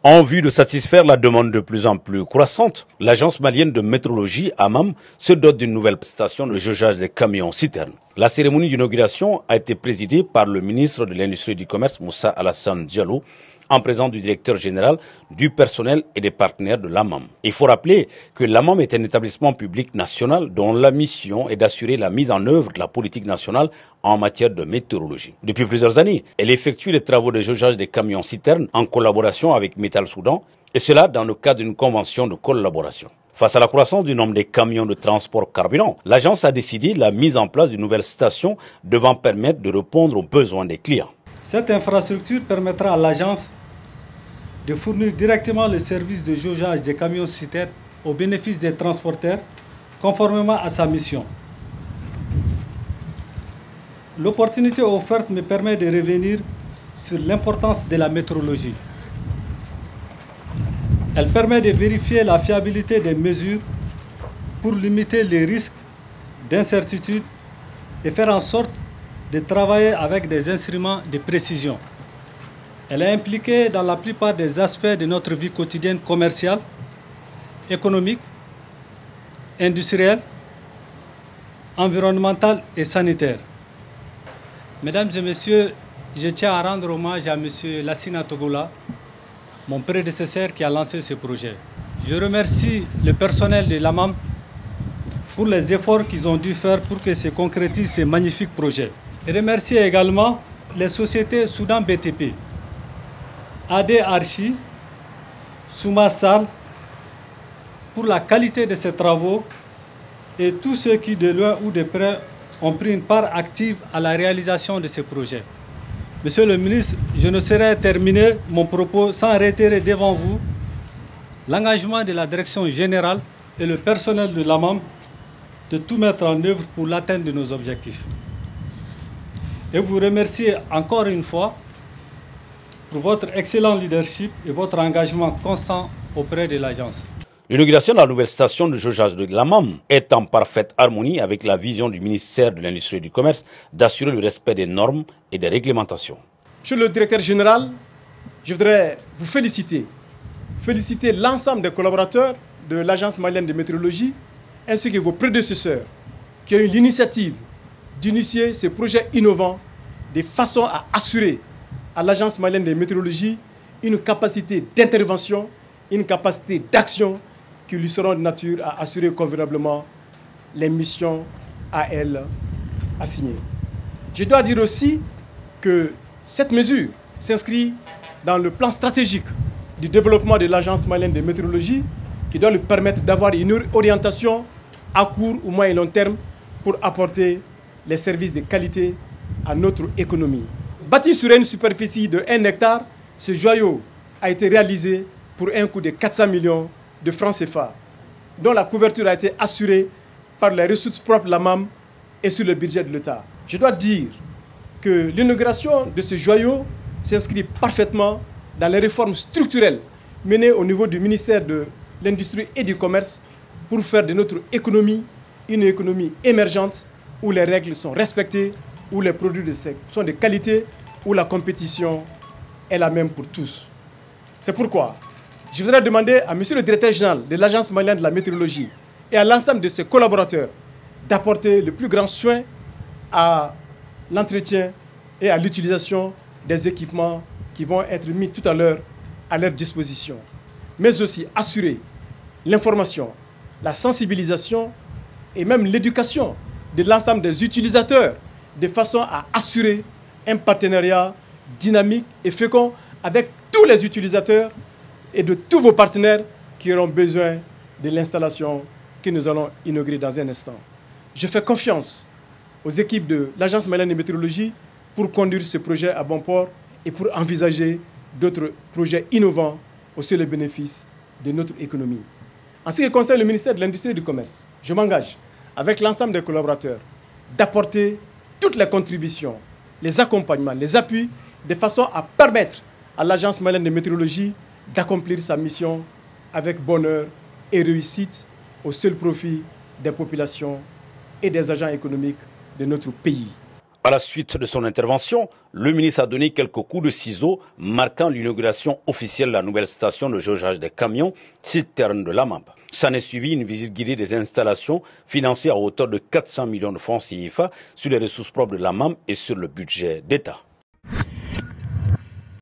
En vue de satisfaire la demande de plus en plus croissante, l'agence malienne de météorologie, AMAM, se dote d'une nouvelle station de jaugeage des camions-citernes. La cérémonie d'inauguration a été présidée par le ministre de l'Industrie et du Commerce, Moussa Alassane Diallo, en présence du directeur général, du personnel et des partenaires de l'AMAM. Il faut rappeler que l'AMAM est un établissement public national dont la mission est d'assurer la mise en œuvre de la politique nationale en matière de météorologie. Depuis plusieurs années, elle effectue les travaux de jaugeage des camions-citernes en collaboration avec Métal Soudan, et cela dans le cadre d'une convention de collaboration. Face à la croissance du nombre des camions de transport carburant, l'agence a décidé la mise en place d'une nouvelle station devant permettre de répondre aux besoins des clients. Cette infrastructure permettra à l'agence de fournir directement le service de jaugeage des camions-citernes au bénéfice des transporteurs, conformément à sa mission. L'opportunité offerte me permet de revenir sur l'importance de la météorologie. Elle permet de vérifier la fiabilité des mesures pour limiter les risques d'incertitude et faire en sorte de travailler avec des instruments de précision. Elle est impliquée dans la plupart des aspects de notre vie quotidienne commerciale, économique, industrielle, environnementale et sanitaire. Mesdames et messieurs, je tiens à rendre hommage à M. Lassina Togola, mon prédécesseur qui a lancé ce projet. Je remercie le personnel de l'AMAM pour les efforts qu'ils ont dû faire pour que se concrétise ce magnifique projet. Je remercie également les sociétés Soudan BTP, AD Archi, Souma Sal pour la qualité de ces travaux et tous ceux qui de loin ou de près ont pris une part active à la réalisation de ces projets. Monsieur le ministre, je ne saurais terminer mon propos sans réitérer devant vous l'engagement de la direction générale et le personnel de l'AMAM de tout mettre en œuvre pour l'atteinte de nos objectifs. Et vous remercier encore une fois pour votre excellent leadership et votre engagement constant auprès de l'agence. L'inauguration de la nouvelle station de jaugeage de l'AMAM est en parfaite harmonie avec la vision du ministère de l'Industrie et du Commerce d'assurer le respect des normes et des réglementations. Monsieur le directeur général, je voudrais vous féliciter l'ensemble des collaborateurs de l'Agence malienne de météorologie ainsi que vos prédécesseurs qui ont eu l'initiative d'initier ce projet innovant de façon à assurer à l'Agence malienne de météorologie une capacité d'intervention, une capacité d'action qui lui seront de nature à assurer convenablement les missions à elle assignées. Je dois dire aussi que cette mesure s'inscrit dans le plan stratégique du développement de l'Agence malienne de météorologie qui doit lui permettre d'avoir une orientation à court ou moyen et long terme pour apporter les services de qualité à notre économie. Bâti sur une superficie de 1 hectare, ce joyau a été réalisé pour un coût de 400 millions de francs CFA, dont la couverture a été assurée par les ressources propres de l'AMAM et sur le budget de l'État. Je dois dire que l'inauguration de ce joyau s'inscrit parfaitement dans les réformes structurelles menées au niveau du ministère de l'Industrie et du Commerce pour faire de notre économie une économie émergente où les règles sont respectées, où les produits sont de qualité, où la compétition est la même pour tous. C'est pourquoi je voudrais demander à M. le directeur général de l'Agence malienne de la météorologie et à l'ensemble de ses collaborateurs d'apporter le plus grand soin à l'entretien et à l'utilisation des équipements qui vont être mis tout à l'heure à leur disposition, mais aussi assurer l'information, la sensibilisation et même l'éducation de l'ensemble des utilisateurs de façon à assurer un partenariat dynamique et fécond avec tous les utilisateurs et de tous vos partenaires qui auront besoin de l'installation que nous allons inaugurer dans un instant. Je fais confiance aux équipes de l'Agence malienne de météorologie pour conduire ce projet à bon port et pour envisager d'autres projets innovants au seul bénéfice de notre économie. En ce qui concerne le ministère de l'Industrie et du Commerce, je m'engage avec l'ensemble des collaborateurs d'apporter toutes les contributions, les accompagnements, les appuis, de façon à permettre à l'Agence malienne de météorologie d'accomplir sa mission avec bonheur et réussite au seul profit des populations et des agents économiques de notre pays. À la suite de son intervention, le ministre a donné quelques coups de ciseaux marquant l'inauguration officielle de la nouvelle station de jaugeage des camions citernes de l'AMAB. S'en est suivi une visite guidée des installations financées à hauteur de 400 millions de francs CFA sur les ressources propres de l'AMAB et sur le budget d'État.